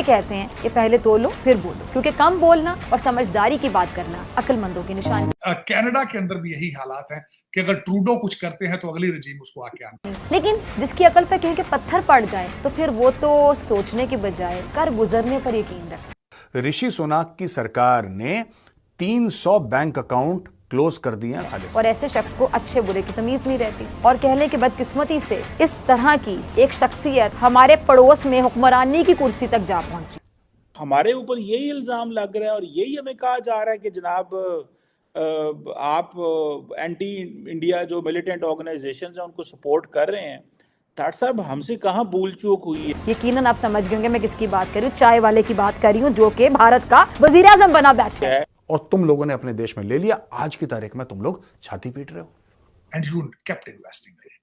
कहते हैं कि पहले तोलो फिर बोलो, क्योंकि कम बोलना और समझदारी की बात करना अक्लमंदों की निशानी। कनाडा के अंदर भी यही हालात हैं कि अगर ट्रूडो कुछ करते हैं तो अगली रजीम उसको आके आना। लेकिन जिसकी अकल पे कहीं के पत्थर पड़ जाए तो फिर वो तो सोचने की बजाय कर गुजरने पर यकीन रखे। ऋषि सुनाक की सरकार ने 300 बैंक अकाउंट क्लोज कर दिए हैं खालिद। और ऐसे शख्स को अच्छे बुरे की तमीज नहीं रहती, और कहने की बदकिस्मती से इस तरह की एक शख्सियत हमारे पड़ोस में हुक्मरानी की कुर्सी तक जा पहुंची। हमारे ऊपर यही इल्जाम लग रहा है और यही हमें कहा जा रहा है कि जनाब आप एंटी इंडिया जो मिलिटेंट ऑर्गेनाइजेशंस हैं उनको सपोर्ट कर रहे हैं। ठाट साहब, हमसे कहाँ भूल चूक हुई है? यकीनन आप समझ गए होंगे मैं किसकी बात कर रही हूँ, चाय वाले की बात कर रही हूँ जो कि भारत का वजीर आजम बना बैठा है। और तुम लोगों ने अपने देश में ले लिया, आज की तारीख में तुम लोग छाती पीट रहे हो। And you kept investing in.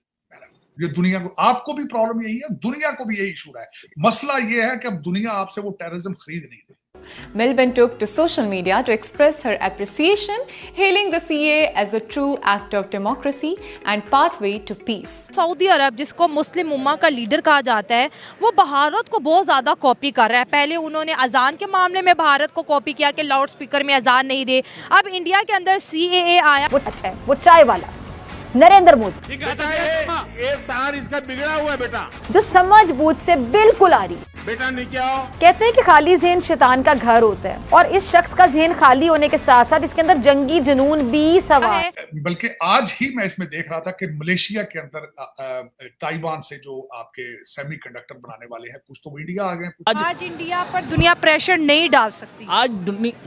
ये दुनिया को, आपको भी प्रॉब्लम यही है, दुनिया को भी यही इशू है। मसला ये है कि अब दुनिया आपसे वो टेररिज्म खरीद नहीं रही। Miliband took to social media to express her appreciation, hailing the CAA as a true act of democracy and pathway to peace. सऊदी अरब, जिसको मुस्लिम उम्मा का लीडर कहा जाता है, वो भारत को बहुत ज़्यादा कॉपी कर रहा है। पहले उन्होंने अजान के मामले में भारत को कॉपी किया कि लाउड स्पीकर में अजान नहीं दे। अब इंडिया के अंदर CAA आया। वो चाय वाला नरेंद्र मोदी, ये तार इसका बिगड़ा हुआ है बेटा, जो समझ बूझ से बिल्कुल आ रही। बेटा नीचे आओ। कहते हैं कि खाली ज़हन शैतान का घर होता है, और इस शख्स का ज़हन खाली होने के साथ साथ इसके अंदर जंगी जुनून भी सवार है। बल्कि आज ही मैं इसमें देख रहा था कि मलेशिया के अंदर ताइवान से जो आपके सेमीकंडक्टर बनाने वाले हैं, कुछ तो इंडिया आ गए। आज इंडिया पर दुनिया प्रेशर नहीं डाल सकती। आज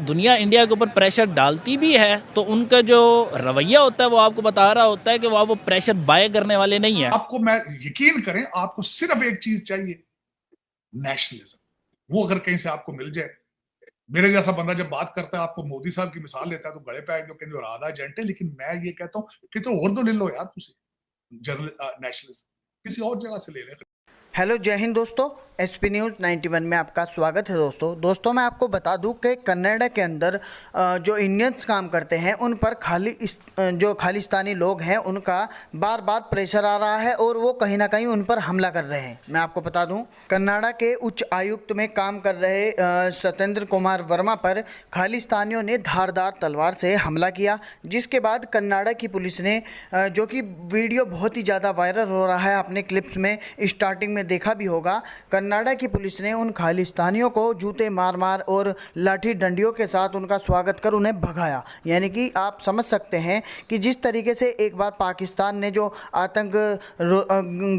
दुनिया इंडिया के ऊपर प्रेशर डालती भी है, तो उनका जो रवैया होता है वो आपको बता रहा होता है कि वो प्रेशर बाय करने वाले नहीं है। आपको, मैं यकीन करें, आपको सिर्फ एक चीज चाहिए, नेशनलिज्म। वो अगर कहीं से आपको मिल जाए, मेरे जैसा बंदा जब बात करता है, आपको मोदी साहब की मिसाल लेता है तो गले पे आए, जो कहते आधा एजेंट है। लेकिन मैं ये कहता हूं कि तो और दो ले लो यार, तुझे नेशनलिज्म किसी और जगह से ले ले। हेलो, जय हिंद दोस्तों, SP न्यूज़ 91 में आपका स्वागत है। दोस्तों मैं आपको बता दूं कि कनाडा के अंदर जो इंडियंस काम करते हैं उन पर जो खालिस्तानी लोग हैं उनका बार बार प्रेशर आ रहा है और वो कहीं ना कहीं उन पर हमला कर रहे हैं। मैं आपको बता दूं, कनाडा के उच्च आयुक्त में काम कर रहे सत्येंद्र कुमार वर्मा पर खालिस्तानियों ने धारदार तलवार से हमला किया, जिसके बाद कनाडा की पुलिस ने, जो कि वीडियो बहुत ही ज़्यादा वायरल हो रहा है, आपने क्लिप्स में स्टार्टिंग में देखा भी होगा, कनाडा की पुलिस ने उन खालिस्तानियों को जूते मार मार और लाठी डंडियों के साथ उनका स्वागत कर उन्हें भगाया। यानी कि आप समझ सकते हैं कि जिस तरीके से एक बार पाकिस्तान ने जो आतंक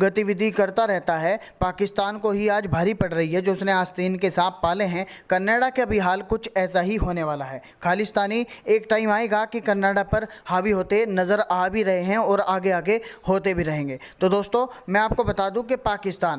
गतिविधि करता रहता है, पाकिस्तान को ही आज भारी पड़ रही है, जो उसने आस्तीन के सांप पाले हैं। कनाडा का भी हाल कुछ ऐसा ही होने वाला है। खालिस्तानी एक टाइम आएगा कि कनाडा पर हावी होते नज़र आ भी रहे हैं और आगे आगे होते भी रहेंगे। तो दोस्तों मैं आपको बता दूं कि पाकिस्तान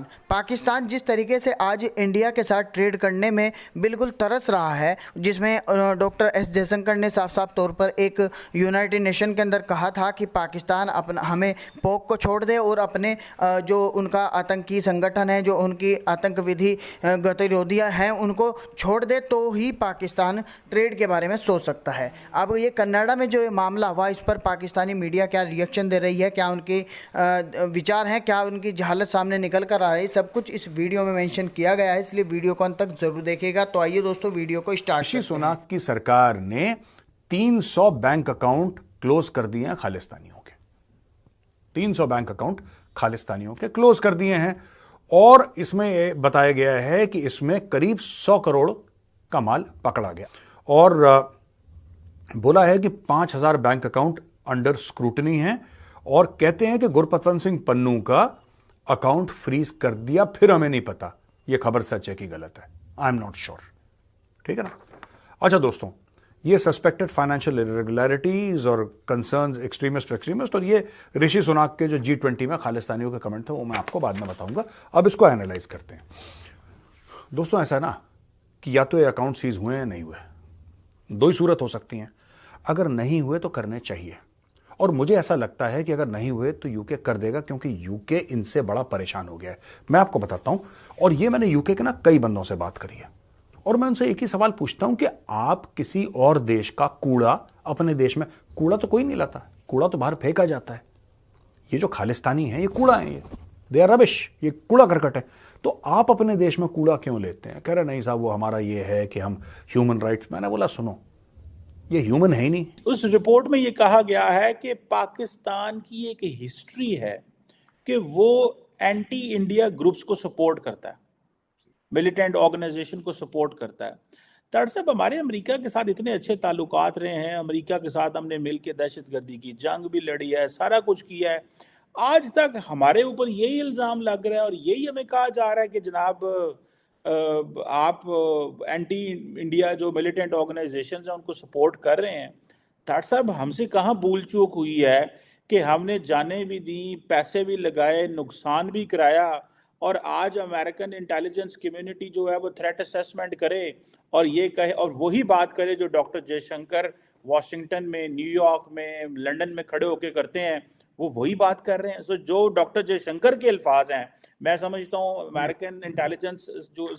जिस तरीके से आज इंडिया के साथ ट्रेड करने में बिल्कुल तरस रहा है, जिसमें डॉक्टर S जयशंकर ने साफ साफ तौर पर एक यूनाइटेड नेशन के अंदर कहा था कि पाकिस्तान अपना हमें पोक को छोड़ दे और अपने जो उनका आतंकी संगठन है, जो उनकी आतंकविधि गतिविधियाँ हैं, उनको छोड़ दे तो ही पाकिस्तान ट्रेड के बारे में सोच सकता है। अब ये कनाडा में जो मामला हुआ, इस पर पाकिस्तानी मीडिया क्या रिएक्शन दे रही है, क्या उनके विचार हैं, क्या उनकी जहालत सामने निकल कर आ रही है, सब कुछ इस वीडियो में मेंशन किया गया है, इसलिए वीडियो को अंत तक जरूर देखिएगा। तो आइए दोस्तों वीडियो को स्टार्ट। ऋषि सुनाक की सरकार ने 300 बैंक अकाउंट क्लोज कर दिए हैं खालिस्तानियों के। 300 बैंक अकाउंट खालिस्तानियों के क्लोज कर दिए हैं, और इसमें बताया गया है कि इसमें करीब 100 करोड़ का माल पकड़ा गया, और बोला है कि 5000 बैंक अकाउंट अंडर स्क्रूटनी हैं, और कहते हैं कि गुरपतवंत सिंह पन्नू का अकाउंट फ्रीज कर दिया, फिर हमें नहीं पता ये खबर सच है कि गलत है। I am not sure. ठीक है ना। अच्छा दोस्तों, ये सस्पेक्टेड फाइनेंशियल इरेगुलरिटीज और कंसर्न्स एक्सट्रीमिस्ट और ये ऋषि सुनाक के जो G20 में खालिस्तानियों के कमेंट थे, वो मैं आपको बाद में बताऊंगा। अब इसको एनालाइज करते हैं। दोस्तों ऐसा है ना कि या तो ये अकाउंट सीज हुए हैं, नहीं हुए। दो ही सूरत हो सकती हैं। अगर नहीं हुए तो करने चाहिए, और मुझे ऐसा लगता है कि अगर नहीं हुए तो यूके कर देगा, क्योंकि यूके इनसे बड़ा परेशान हो गया है। मैं आपको बताता हूं, और ये मैंने यूके के ना कई बंदों से बात करी है, और मैं उनसे एक ही सवाल पूछता हूं कि आप किसी और देश का कूड़ा अपने देश में, कूड़ा तो कोई नहीं लाता, कूड़ा तो बाहर फेंका जाता है। ये जो खालिस्तानी है ये कूड़ा है, ये दे आर रबिश, ये कूड़ा करकट है। तो आप अपने देश में कूड़ा क्यों लेते हैं? कह रहे नहीं साहब वो हमारा ये है कि हम ह्यूमन राइट्स। मैंने बोला सुनो, ये ह्यूमन है ही नहीं। उस रिपोर्ट में ये कहा गया है कि पाकिस्तान की एक हिस्ट्री है कि वो एंटी इंडिया ग्रुप्स को सपोर्ट करता है, मिलिटेंट ऑर्गेनाइजेशन को सपोर्ट करता है। तार साहब, हमारे अमेरिका के साथ इतने अच्छे ताल्लुकात रहे हैं, अमेरिका के साथ हमने मिलकर दहशतगर्दी की जंग भी लड़ी है, सारा कुछ किया है। आज तक हमारे ऊपर यही इल्ज़ाम लग रहा है और यही हमें कहा जा रहा है कि जनाब आप एंटी इंडिया जो मिलिटेंट ऑर्गेनाइजेशंस हैं उनको सपोर्ट कर रहे हैं। तार साहब, हमसे कहाँ भूल चूक हुई है कि हमने जानें भी दी, पैसे भी लगाए, नुकसान भी कराया, और आज अमेरिकन इंटेलिजेंस कम्युनिटी जो है वो थ्रेट असेसमेंट करे और ये कहे और वही बात करे जो डॉक्टर जयशंकर वॉशिंगटन में, न्यूयॉर्क में, लंदन में खड़े होकर करते हैं, वो वही बात कर रहे हैं। सो जो डॉक्टर जयशंकर के अल्फाज हैं, मैं समझता हूँ अमेरिकन इंटेलिजेंस जो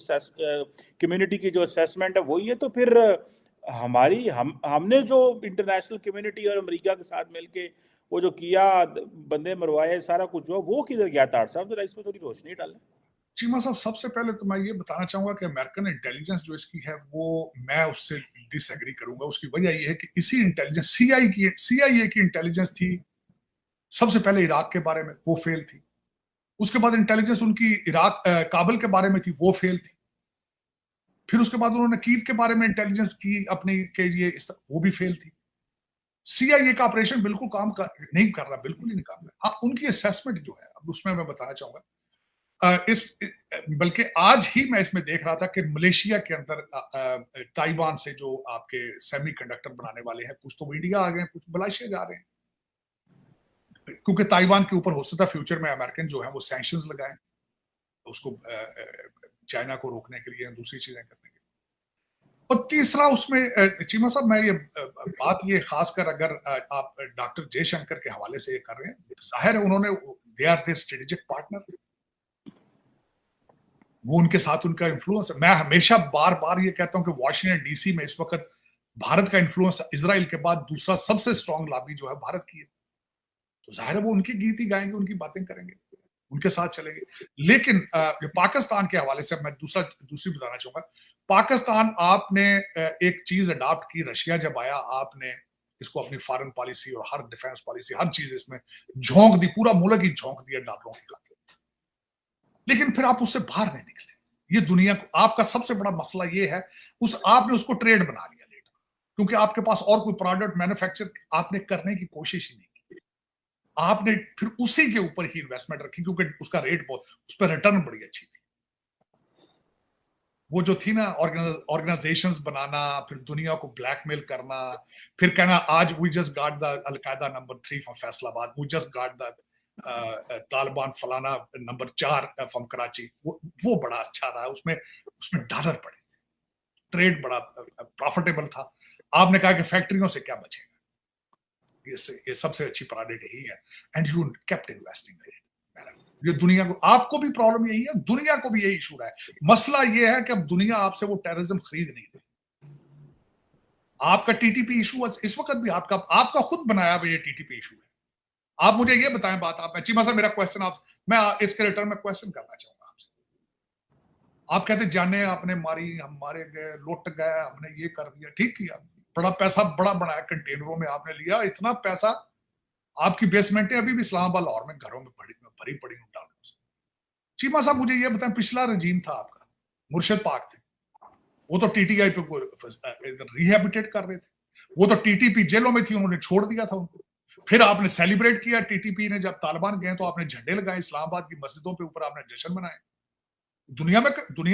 कम्युनिटी की जो असेसमेंट है वही है। तो फिर हमने जो इंटरनेशनल कम्युनिटी और अमेरिका के साथ मिलके वो जो किया, बंदे मरवाए, सारा कुछ जो वो किधर गया? तार साहब जरा इस पर थोड़ी रोशनी डालें। चीमा साहब, सबसे पहले तो मैं ये बताना चाहूंगा कि अमेरिकन इंटेलिजेंस जो इसकी है वो मैं उससे डिसएग्री करूंगा। उसकी वजह ये है कि इसी इंटेलिजेंस CIA की इंटेलिजेंस थी सबसे पहले इराक के बारे में, वो फेल थी। उसके बाद इंटेलिजेंस उनकी इराक काबुल के बारे में थी, वो फेल थी। फिर उसके बाद उन्होंने कीव के बारे में इंटेलिजेंस की अपने के लिए, वो भी फेल थी। CIA का ऑपरेशन बिल्कुल नहीं कर रहा, बिल्कुल ही नहीं काम कर रहा। हाँ, उनकी असेसमेंट जो है, अब उसमें मैं बताना चाहूंगा बल्कि आज ही मैं इसमें देख रहा था कि मलेशिया के अंदर ताइवान से जो आपके सेमीकंडक्टर बनाने वाले हैं, कुछ तो इंडिया आ गए, कुछ मलेशिया जा रहे हैं, क्योंकि ताइवान के ऊपर हो सकता है फ्यूचर में अमेरिकन जो है वो सैंक्शंस लगाएं उसको चाइना को रोकने के लिए, दूसरी चीजें करने के लिए। और तीसरा उसमें चीमा साहब, मैं ये बात ये खासकर अगर आप डॉक्टर जयशंकर के हवाले से ये कर रहे हैं, जाहिर है उन्होंने, they are their strategic partner, वो उनके साथ उनका इन्फ्लुएंस है। मैं हमेशा बार बार ये कहता हूं कि वॉशिंगटन DC में इस वक्त भारत का इन्फ्लुएंस इजराइल के बाद दूसरा सबसे स्ट्रॉन्ग लॉबी जो है भारत की है। तो जाहिर है वो उनकी गीत ही गाएंगे, उनकी बातें करेंगे, उनके साथ चलेंगे। लेकिन पाकिस्तान के हवाले से मैं दूसरी बताना चाहूंगा। पाकिस्तान, आपने एक चीज अडॉप्ट की, रशिया जब आया आपने इसको अपनी फॉरेन पॉलिसी और हर डिफेंस पॉलिसी, हर चीज इसमें झोंक दी, पूरा मुल्क ही झोंक दिया डॉलरों के खाते। लेकिन फिर आप उससे बाहर नहीं निकले। ये दुनिया को, आपका सबसे बड़ा मसला ये है, आपने उसको ट्रेड बना लिया लेटर, क्योंकि आपके पास और कोई प्रोडक्ट मैन्युफैक्चर आपने करने की कोशिश ही नहीं की। आपने फिर उसी के ऊपर ही इन्वेस्टमेंट रखी, क्योंकि उसका रेट बहुत, उस पर रिटर्न बड़ी अच्छी थी। वो जो थी ना ऑर्गेनाइजेशंस बनाना, फिर दुनिया को ब्लैकमेल करना, फिर कहना आज we just got the al-Qaeda number 3 from Faisalabad, we just got the Taliban फलाना नंबर 4 फ्रॉम कराची, वो बड़ा अच्छा रहा। उसमें डॉलर पड़े थे, ट्रेड बड़ा प्रॉफिटेबल था। आपने कहा कि फैक्ट्रियों से क्या बचेगा, ये सबसे अच्छी प्रोडक्ट यही है, and you kept investing in it. ये दुनिया को, आपको भी प्रॉब्लम यही है, दुनिया को भी यही इशू रहा है। मसला ये है कि अब दुनिया आपसे वो टेररिज्म खरीद नहीं रही। आपका TTP इशू इस वक्त भी आपका खुद बनाया हुआ ये TTP इशू है। आप मुझे ये बताएं बात, आप चीमा साहब, मेरा क्वेश्चन आप, मैं इसके रिटर्न में क्वेश्चन करना चाहूंगा आपसे। आप कहते जाने आपने मारी, हम मारे गए, लुट गए, हमने ये कर दिया, ठीक किया, बड़ा पैसा बड़ा बनाया, कंटेनरों में आपने लिया, इतना पैसा, आपकी बेसमेंटें अभी भी इस्लामाबाद लाहौर में घरों में भरी पड़ी डालों से। चीमा साहब मुझे ये बताएं, पिछला रजीम था आपका, मुर्शिद पाक थे, वो तो TTI पे रिहेबिटेट कर रहे थे, वो तो TTP जेलों में थी, उन्होंने छोड़ दिया था उनको। फिर आपने सेलिब्रेट किया, TTP ने जब तालिबान गए तो आपने झंडे लगाए, इस्लामाबाद की मस्जिदों पे ऊपर आपने जश्न मनाए। दुनिया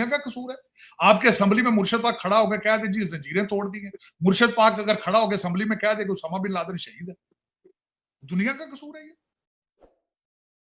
का कसूर है? आपके असेंबली में मुर्शिद पाक खड़ा होकर कह दे जी जंजीरें तोड़ दी हैं, मुर्शिद पाक अगर खड़ा होकर असेंबली में कह दे कि उसामा बिन लादेन शहीद है, दुनिया का कसूर है ये?